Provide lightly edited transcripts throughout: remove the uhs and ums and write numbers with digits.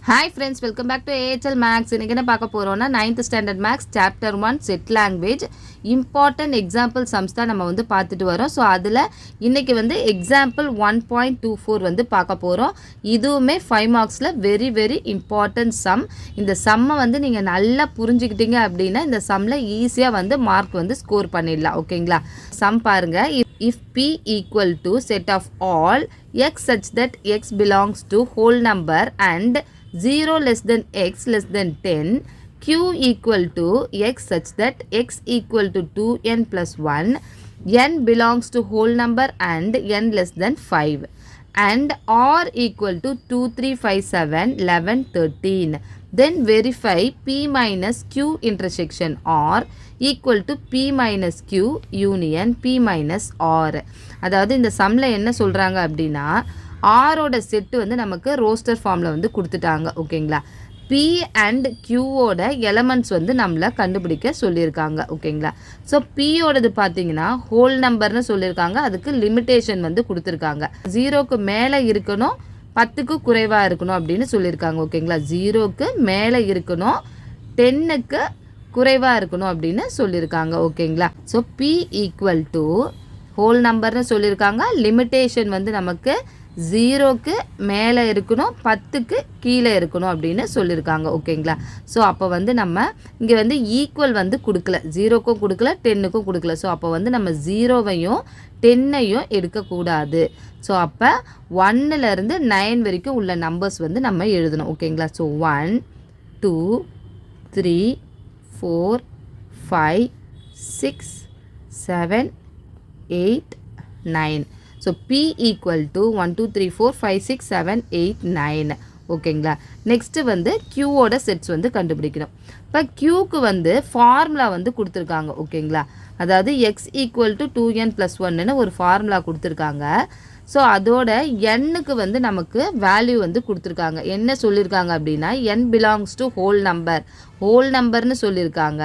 Hi friends, welcome back to AHL Max. இன்னைக்கு என்ன பார்க்க போறோம்னா 9th standard Max chapter 1 set language important example sums தான் நம்ம வந்து பார்த்துட்டு வரோம். ஸோ அதில் இன்னைக்கு வந்து example 1.24 வந்து பார்க்க போகிறோம். இதுவுமே 5 மார்க்ஸில் வெரி important sum. இந்த சம்மை வந்து நீங்கள் நல்லா புரிஞ்சுக்கிட்டீங்க அப்படின்னா இந்த சம்மில் ஈஸியாக வந்து மார்க் வந்து ஸ்கோர் பண்ணிடலாம். ஓகேங்களா? சம் பாருங்க. If P equal to set of all x such that x belongs to whole number and 0 less than x less than 10, q equal to x such that x equal to 2n plus 1, n belongs to whole number and n less than 5, and r equal to 2, 3, 5, 7, 11, 13. Then verify p minus q intersection r equal to p minus q union p minus r. அதாவது இந்த சம்மில் என்ன சொல்கிறாங்க அப்படின்னா ஆரோட set வந்து நமக்கு roster ஃபார்மில் வந்து கொடுத்துட்டாங்க. ஓகேங்களா? பி அண்ட் கியூவோட எலமெண்ட்ஸ் வந்து நம்மளை கண்டுபிடிக்க சொல்லியிருக்காங்க. ஓகேங்களா? ஸோ பியோடது பார்த்தீங்கன்னா ஹோல் நம்பர்னு சொல்லியிருக்காங்க. அதுக்கு லிமிட்டேஷன் வந்து கொடுத்துருக்காங்க. 0க்கு மேலே இருக்கணும், 10க்கு குறைவாக இருக்கணும் அப்படின்னு சொல்லியிருக்காங்க. ஓகேங்களா? 0க்கு மேலே இருக்கணும், 10க்கு குறைவாக இருக்கணும் அப்படின்னு சொல்லியிருக்காங்க. ஓகேங்களா? So P equal to whole நம்பர்னு சொல்லியிருக்காங்க. லிமிட்டேஷன் வந்து நமக்கு 0க்கு மேலே இருக்கணும், 10க்கு கீழே இருக்கணும் அப்படின்னு சொல்லியிருக்காங்க. ஓகேங்களா? ஸோ அப்போ வந்து நம்ம இங்கே வந்து ஈக்குவல் வந்து கொடுக்கல, 0க்கும் கொடுக்கல, 10க்கும் கொடுக்கல. ஸோ அப்போ வந்து நம்ம 0வையும் 10ஐயும் எடுக்கக்கூடாது. ஸோ அப்போ 1லேருந்து 9 வரைக்கும் உள்ள நம்பர்ஸ் வந்து நம்ம எழுதணும். ஓகேங்களா? So 1, 2, 3, 4, 5, 6, 7, 8, 9. So P equal to 1, 2, 3, 4, 5, 6, 7, 8, 9. ஓகேங்களா? நெக்ஸ்ட்டு வந்து Qவோட செட்ஸ் வந்து கண்டுபிடிக்கணும். இப்போ Qக்கு வந்து ஃபார்முலா வந்து கொடுத்துருக்காங்க. ஓகேங்களா? அதாவது x equal to 2n plus 1ன்னு ஒரு ஃபார்முலா கொடுத்துருக்காங்க. ஸோ அதோட எண்ணுக்கு வந்து நமக்கு வேல்யூ வந்து கொடுத்துருக்காங்க. என்ன சொல்லியிருக்காங்க அப்படின்னா n belongs to whole number, whole நம்பர்னு சொல்லியிருக்காங்க.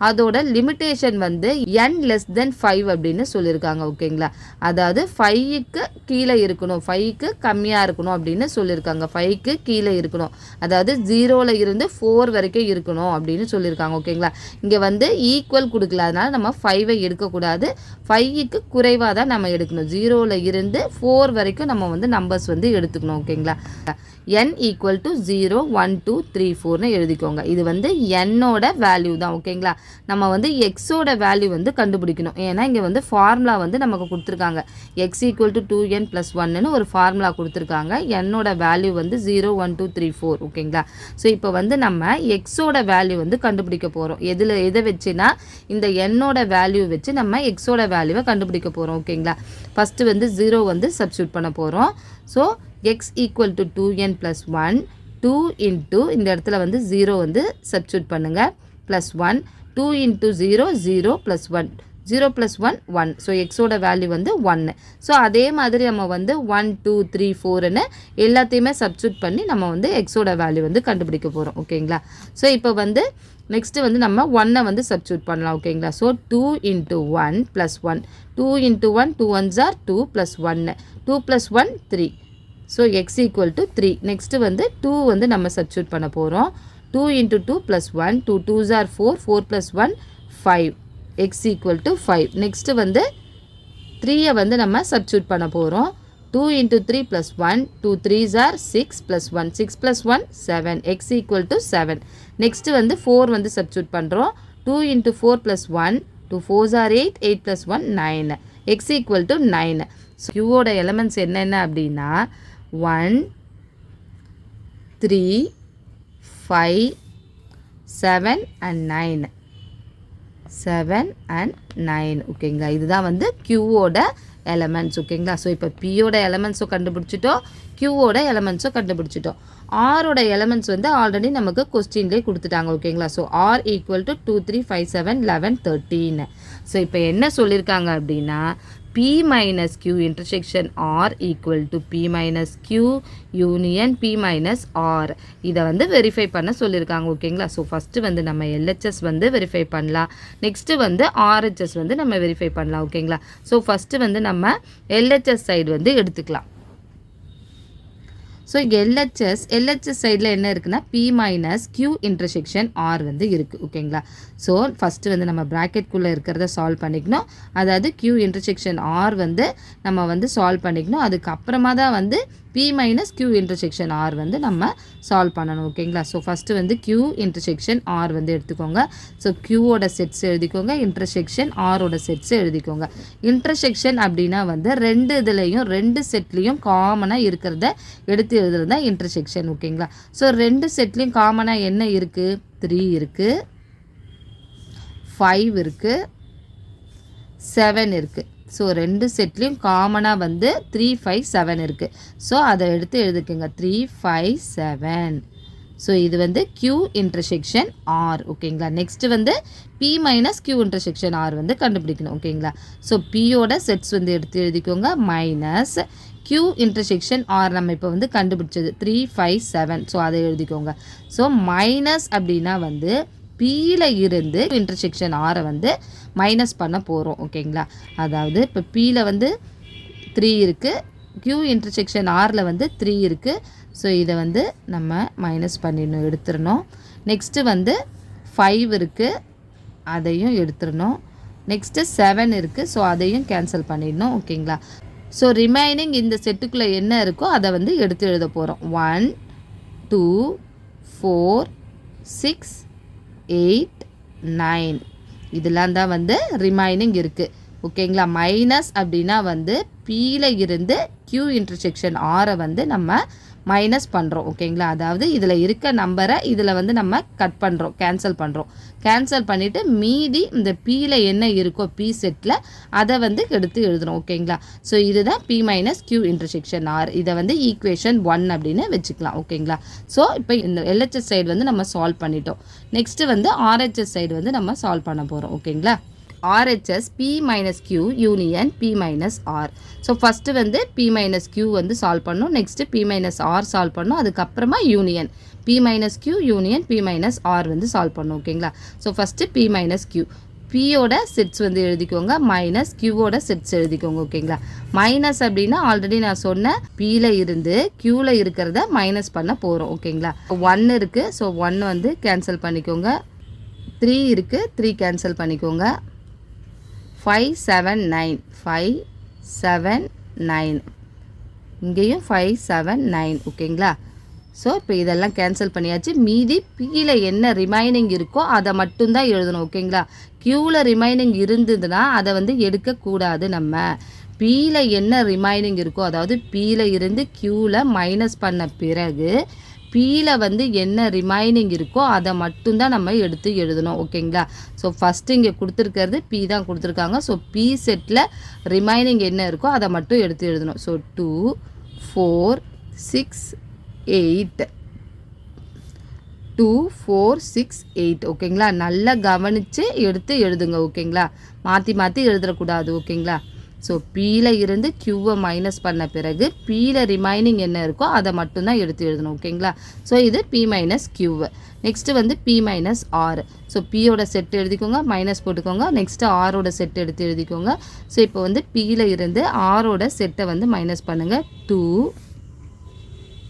அதோட லிமிட்டேஷன் வந்து n less than 5 அப்படின்னு சொல்லியிருக்காங்க. ஓகேங்களா? அதாவது 5க்கு கீழே இருக்கணும், 5க்கு கம்மியாக இருக்கணும் அப்படின்னு சொல்லியிருக்காங்க. 5க்கு கீழே இருக்கணும், அதாவது 0ல் இருந்து 4 வரைக்கும் இருக்கணும் அப்படின்னு சொல்லியிருக்காங்க. ஓகேங்களா? இங்கே வந்து ஈக்குவல் கொடுக்கல, அதனால் நம்ம 5ஐ எடுக்கக்கூடாது, 5க்கு குறைவாக தான் நம்ம எடுக்கணும். 0ல் இருந்து 4 வரைக்கும் நம்ம வந்து நம்பர்ஸ் வந்து எடுத்துக்கணும். ஓகேங்களா? n equal to 0, 1, 2, 3, 4ன்னு எழுதிக்கோங்க. இது வந்து என்னோட வேல்யூ தான். ஓகேங்களா? நம்ம வந்து எக்ஸோட வேல்யூ வந்து கண்டுபிடிக்கணும். ஏன்னா இங்கே வந்து ஃபார்முலா வந்து நமக்கு கொடுத்துருக்காங்க. x equal to 2n plus 1ன்னு ஒரு ஃபார்முலா கொடுத்துருக்காங்க. என்னோட வேல்யூ வந்து 0, 1, 2, 3, 4. ஓகேங்களா? ஸோ இப்போ வந்து நம்ம எக்ஸோட வேல்யூ வந்து கண்டுபிடிக்க போகிறோம். எதை வச்சுன்னா இந்த என்னோட வேல்யூ வச்சு நம்ம எக்ஸோட வேல்யூவை கண்டுபிடிக்க போகிறோம். ஓகேங்களா? ஃபஸ்ட்டு வந்து 0 வந்து சப்ஸ்டியூட் பண்ண போகிறோம். So x equal to 2n plus 1, 2 into இந்த இடத்துல வந்து 0 வந்து சப்ஸ்டியூட் பண்ணுங்கள், plus 1, 2 into 0, 0 plus 1, 0 plus 1, 1. So எக்ஸோட வேல்யூ வந்து 1. ஸோ அதே மாதிரி நம்ம வந்து 1, 2, 3, 4ன்னு எல்லாத்தையுமே சப்ஸ்டியூட் பண்ணி நம்ம வந்து எக்ஸோட வேல்யூ வந்து கண்டுபிடிக்க போகிறோம். ஓகேங்களா? ஸோ இப்போ வந்து நெக்ஸ்ட்டு வந்து நம்ம 1ஐ வந்து சப்ஸ்டியூட் பண்ணலாம். ஓகேங்களா? So 2 into 1 plus 1, 2 into 1, 2 ones are 2 plus 1, 2 plus 1, 3. So x equal to 3. Next வந்து 2 வந்து நம்ம சப்ஸ்டியூட் பண்ண போகிறோம். 2 into 2 plus 1, 2 2s are 4, 4 plus 1, 5. x equal to 5. Next வந்து 3ஐ வந்து நம்ம சப்ஸ்டியூட் பண்ண போகிறோம். 2 into 3 plus 1, 2 3s are 6 plus 1, 6 plus 1, 7. x equal to 7. Next வந்து 4 வந்து சப்ஸ்டியூட் பண்ணுறோம். 2 into 4 plus 1, 2 4s are 8, 8 plus 1, 9. x equal to 9. So க்யூவோட எலமெண்ட்ஸ் என்னென்ன அப்படின்னா 1, 3, 5, 7 and 9. 7 and 9. ஓகேங்களா? இதுதான் வந்து க்யூவோட எலமெண்ட்ஸ். ஓகேங்களா? ஸோ இப்போ பியோட எலமெண்ட்ஸும் கண்டுபிடிச்சிட்டோம், க்யூவோட எலமெண்ட்ஸும் கண்டுபிடிச்சிட்டோம். ஆரோட எலமெண்ட்ஸ் வந்து ஆல்ரெடி நமக்கு கொஸ்டின்லேயே கொடுத்துட்டாங்க. ஓகேங்களா? So R equal to 2, 3, 5, 7, 11, 13. So இப்போ என்ன சொல்லியிருக்காங்க அப்படின்னா P minus Q intersection R equal to P minus Q union P minus R. இதை வந்து வெரிஃபை பண்ண சொல்லியிருக்காங்க. ஓகேங்களா? ஸோ ஃபஸ்ட்டு வந்து நம்ம LHS வந்து வெரிஃபை பண்ணலாம், நெக்ஸ்ட்டு வந்து RHS வந்து நம்ம வெரிஃபை பண்ணலாம். ஓகேங்களா? ஸோ ஃபஸ்ட்டு வந்து நம்ம LHS சைடு வந்து எடுத்துக்கலாம். ஸோ எல்ஹெச்எஸ் சைடில் என்ன இருக்குன்னா P minus Q intersection R வந்து இருக்குது ஓகேங்களா. ஸோ ஃபஸ்ட்டு வந்து நம்ம ப்ராக்கெட்குள்ளே இருக்கிறத சால்வ் பண்ணிக்கணும். அதாவது Q இன்டர்செக்ஷன் R வந்து நம்ம வந்து சால்வ் பண்ணிக்கணும். அதுக்கப்புறமா தான் வந்து P minus Q intersection R வந்து நம்ம சால்வ் பண்ணணும் ஓகேங்களா. ஸோ ஃபஸ்ட்டு வந்து Q இன்டர்செக்ஷன் R வந்து எடுத்துக்கோங்க. ஸோ Qவோட செட்ஸ் எழுதிக்கோங்க, இன்டர்செக்ஷன் Rஓட செட்ஸ் எழுதிக்கோங்க. இன்டர்செக்ஷன் அப்படின்னா வந்து ரெண்டு செட்லேயும் காமனாக இருக்கிறத எடுத்து எழுதுறது தான் இன்டர்செக்ஷன் ஓகேங்களா. ஸோ 2 செட்லேயும் காமனாக என்ன இருக்குது? 3 இருக்குது, 5 இருக்குது, 7 இருக்குது. ஸோ 2 செட்லேயும் காமனாக வந்து 3, 5, 7 இருக்குது. ஸோ அதை எடுத்து எழுதுக்குங்க 3, 5, 7. ஸோ இது வந்து Q இன்டர்செக்ஷன் R ஓகேங்களா. நெக்ஸ்ட்டு வந்து P minus Q intersection R வந்து கண்டுபிடிக்கணும் ஓகேங்களா. ஸோ Pயோட செட்ஸ் வந்து எடுத்து எழுதிக்கோங்க மைனஸ் Q இன்டர்செக்ஷன் R நம்ம இப்போ வந்து கண்டுபிடிச்சது 3, 5, 7. ஸோ அதை எழுதிக்கோங்க. ஸோ மைனஸ் அப்படின்னா வந்து Pயில் இருந்து இன்டர்செக்ஷன் Rஐ வந்து மைனஸ் பண்ண போகிறோம் ஓகேங்களா. அதாவது இப்போ Pயில் வந்து 3 இருக்குது, Q இன்டர்செக்ஷன் Rயில் வந்து 3 இருக்குது. ஸோ இதை வந்து நம்ம மைனஸ் பண்ணிடணும், எடுத்துடணும். நெக்ஸ்ட்டு வந்து 5 இருக்குது, அதையும் எடுத்துடணும். நெக்ஸ்ட்டு 7 இருக்குது, ஸோ அதையும் கேன்சல் பண்ணிடணும் ஓகேங்களா. ஸோ ரிமைனிங் இந்த செட்டுக்குள்ளே என்ன இருக்கோ அதை வந்து எடுத்து எழுத போகிறோம். 1, 2, 4, 6, 8, 9 இதெல்லாம் தான் வந்து ரிமைனிங் இருக்குது ஓகேங்களா. மைனஸ் அப்படின்னா வந்து Pயில் இருந்து Q இன்டர்செக்ஷன் Rஐ வந்து நம்ம மைனஸ் பண்ணுறோம் ஓகேங்களா. அதாவது இதில் இருக்க நம்பரை இதில் வந்து நம்ம கட் பண்ணுறோம், கேன்சல் பண்ணுறோம். கேன்சல் பண்ணிவிட்டு மீதி இந்த Pயில் என்ன இருக்கோ P செட்டில் அதை வந்து எடுத்து எழுதுகிறோம் ஓகேங்களா. ஸோ இதுதான் P minus Q intersection R. இதை வந்து ஈக்குவேஷன் 1 அப்படின்னு வச்சுக்கலாம் ஓகேங்களா. ஸோ இப்போ இந்த LHS சைடு வந்து நம்ம சால்வ் பண்ணிட்டோம். நெக்ஸ்ட்டு வந்து RHS சைடு வந்து நம்ம சால்வ் பண்ண போகிறோம் ஓகேங்களா. RHS P minus Q union P minus R. So first வந்து P minus Q வந்து சால்வ் பண்ணணும். Next P minus R solve பண்ணணும். அதுக்கப்புறமா union P minus Q union P minus R வந்து சால்வ் பண்ணணும் ஓகேங்களா. So first P minus Q, Pயோட sets வந்து எழுதிக்கோங்க மைனஸ் Qவோட செட்ஸ் எழுதிக்கோங்க ஓகேங்களா. மைனஸ் அப்படின்னா ஆல்ரெடி நான் சொன்னேன் Pயில் இருந்து Qவில் இருக்கிறத மைனஸ் பண்ண போகிறோம் ஓகேங்களா. 1 இருக்குது, ஸோ 1 வந்து கேன்சல் பண்ணிக்கோங்க. 3 இருக்குது, 3 கேன்சல் பண்ணிக்கோங்க. 5, 7, 9 5, 7, 9 இங்கேயும் 5, 7, 9 ஓகேங்களா. ஸோ இப்போ இதெல்லாம் கேன்சல் பண்ணியாச்சு. மீதி Pயில் என்ன ரிமைனிங் இருக்கோ அதை மட்டும்தான் எழுதணும் ஓகேங்களா. Qவில் ரிமைனிங் இருந்ததுன்னா அதை வந்து எடுக்கக்கூடாது. நம்ம Pயில் என்ன ரிமைனிங் இருக்கோ அதாவது Pயில் இருந்து Qவில் மைனஸ் பண்ண பிறகு Pயில் வந்து என்ன ரிமைனிங் இருக்கோ அதை மட்டும்தான் நம்ம எடுத்து எழுதணும் ஓகேங்களா. ஸோ ஃபஸ்ட்டு இங்கே கொடுத்துருக்கிறது P தான் கொடுத்துருக்காங்க. ஸோ P செட்டில் ரிமைனிங் என்ன இருக்கோ அதை மட்டும் எடுத்து எழுதணும். ஸோ 2, 4, 6, 8 2, 4, 6, 8 ஓகேங்களா. நல்லா கவனித்து எடுத்து எழுதுங்க ஓகேங்களா. மாற்றி மாற்றி எழுதக்கூடாது ஓகேங்களா. ஸோ Pயில் இருந்து Qவை மைனஸ் பண்ண பிறகு Pயில் ரிமைனிங் என்ன இருக்கோ அதை மட்டும்தான் எடுத்து எழுதணும் ஓகேங்களா. ஸோ இது P மைனஸ் Q. நெக்ஸ்ட்டு வந்து P மைனஸ் R. ஸோ Pயோட செட் எழுதிக்கோங்க, மைனஸ் போட்டுக்கோங்க. நெக்ஸ்ட்டு Rஓட செட் எடுத்து எழுதிக்கோங்க. ஸோ இப்போ வந்து Pயில் இருந்து Rஓட செட்டை வந்து மைனஸ் பண்ணுங்கள். 2,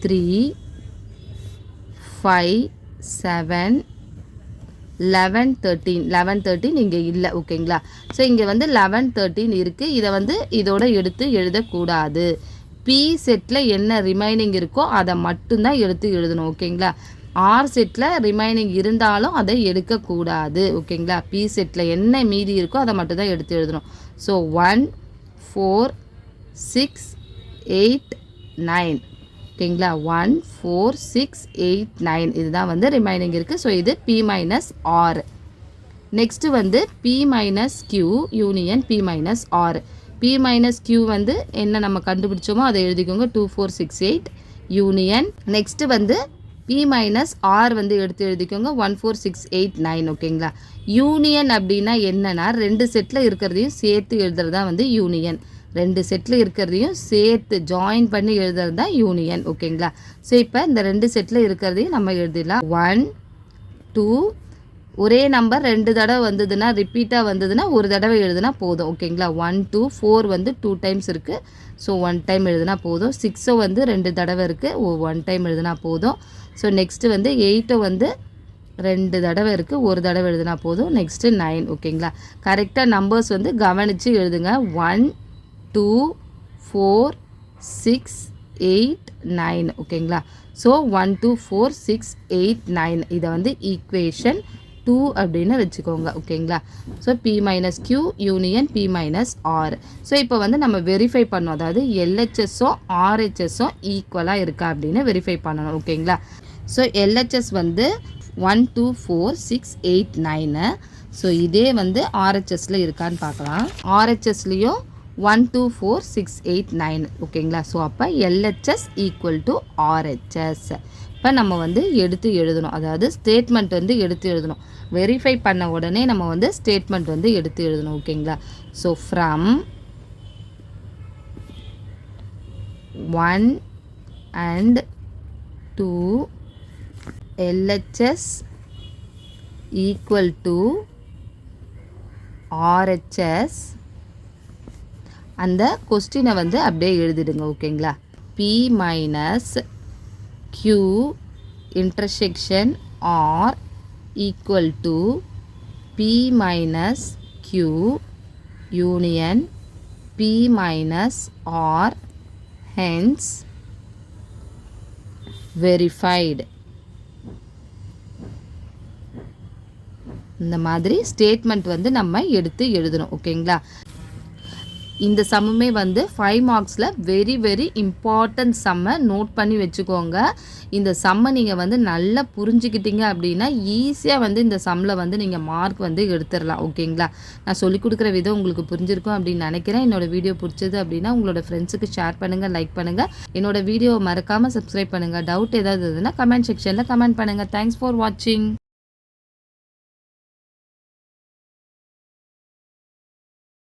3, 5, 7, 11, 13 இங்கே இல்லை ஓகேங்களா. ஸோ இங்கே வந்து 11, 13 இருக்குது. இதை வந்து இதோட எடுத்து எழுதக்கூடாது. P செட்டில் என்ன ரிமைனிங் இருக்கோ அதை மட்டும்தான் எடுத்து எழுதணும் ஓகேங்களா. R செட்டில் ரிமைனிங் இருந்தாலும் அதை எடுக்கக்கூடாது ஓகேங்களா. P செட்டில் என்ன மீதி இருக்கோ அதை மட்டும்தான் எடுத்து எழுதணும். ஸோ 1, 4, 6, 8, 9 ஓகேங்களா. 1, 4, 6, 8, 9 இதுதான் வந்து ரிமைனிங் இருக்குது. ஸோ இது P மைனஸ் R. நெக்ஸ்ட்டு வந்து P minus Q union P minus R. P minus Q வந்து என்ன நம்ம கண்டுபிடிச்சோமோ அதை எழுதிக்கோங்க. 2, 4, 6, 8 யூனியன். நெக்ஸ்ட்டு வந்து P மைனஸ் R வந்து எடுத்து எழுதிக்கோங்க. 1, 4, 6, 8, 9 ஓகேங்களா. யூனியன் அப்படின்னா என்னென்னா 2 செட்டில் இருக்கிறதையும் சேர்த்து எழுதுறது தான் வந்து யூனியன். 2 செட்டில் இருக்கிறதையும் சேர்த்து ஜாயின் பண்ணி எழுதுறது தான் யூனியன் ஓகேங்களா. ஸோ இப்போ இந்த 2 செட்டில் இருக்கிறதையும் நம்ம எழுதிடலாம். 1, 2, ஒரே நம்பர் 2 தடவை வந்ததுன்னா ரிப்பீட்டாக வந்ததுன்னா ஒரு தடவை எழுதுனா போதும் ஓகேங்களா. 1 2 4 வந்து 2 டைம்ஸ் இருக்குது. ஸோ 1 டைம் எழுதுனா போதும். 6 வந்து 2 தடவை இருக்குது. 1 டைம் எழுதுனா போதும். ஸோ நெக்ஸ்ட்டு வந்து 8 வந்து 2 தடவை இருக்குது. ஒரு தடவை எழுதுனா போதும். நெக்ஸ்ட்டு 9 ஓகேங்களா. கரெக்டாக நம்பர்ஸ் வந்து கவனித்து எழுதுங்க. 1 2 4 6 8 9 ஓகேங்களா. ஸோ 1 2 4 6 8 9 இதை வந்து ஈக்குவேஷன் 2 அப்படின்னு வச்சுக்கோங்க ஓகேங்களா. So P minus Q union P minus R. So இப்போ வந்து நம்ம வெரிஃபை பண்ணோம், அதாவது LHSஸும் RHSஸும் ஈக்குவலாக இருக்கா அப்படின்னு வெரிஃபை பண்ணணும் ஓகேங்களா. ஸோ LHS வந்து 1 2 4 6 8 9. ஸோ இதே வந்து RHSல இருக்கான்னு பார்க்கலாம். RHSலேயும் 1 2 4 6 8 9 ஓகேங்களா. ஸோ அப்போ LHS ஈக்குவல் டு RHS. இப்போ நம்ம வந்து எடுத்து எழுதணும், அதாவது ஸ்டேட்மெண்ட் வந்து எடுத்து எழுதணும். வெரிஃபை பண்ண உடனே நம்ம வந்து ஸ்டேட்மெண்ட் வந்து எடுத்து எழுதணும் ஓகேங்களா. So from 1 and 2 LHS equal to RHS. அந்த கொஸ்டினை வந்து அப்படியே எழுதிடுங்க ஓகேங்களா. P minus Q intersection R equal to P minus Q union P minus R, hence verified. இந்த மாதிரி ஸ்டேட்மெண்ட் வந்து நம்ம எடுத்து எழுதணும் ஓகேங்களா. இந்த சம்முமே வந்து 5 மார்க்ஸில் வெரி வெரி இம்பார்ட்டன்ட் சம்மை நோட் பண்ணி வச்சுக்கோங்க. இந்த சம்மை நீங்கள் வந்து நல்லா புரிஞ்சுக்கிட்டீங்க அப்படின்னா ஈஸியாக வந்து இந்த சம்மில் வந்து நீங்கள் மார்க் வந்து எடுத்துடலாம் ஓகேங்களா. நான் சொல்லிக் கொடுக்குற விதம் உங்களுக்கு புரிஞ்சிருக்கும் அப்படின்னு நினைக்கிறேன். என்னோடய வீடியோ பிடிச்சது அப்படின்னா உங்களோட ஃப்ரெண்ட்ஸுக்கு ஷேர் பண்ணுங்கள், லைக் பண்ணுங்கள். என்னோடய வீடியோவை மறக்காமல் சப்ஸ்கிரைப் பண்ணுங்கள். டவுட் ஏதாவது இருந்ததுன்னா கமெண்ட் செக்ஷனில் கமெண்ட் பண்ணுங்கள். தேங்க்ஸ் ஃபார் வாட்சிங்.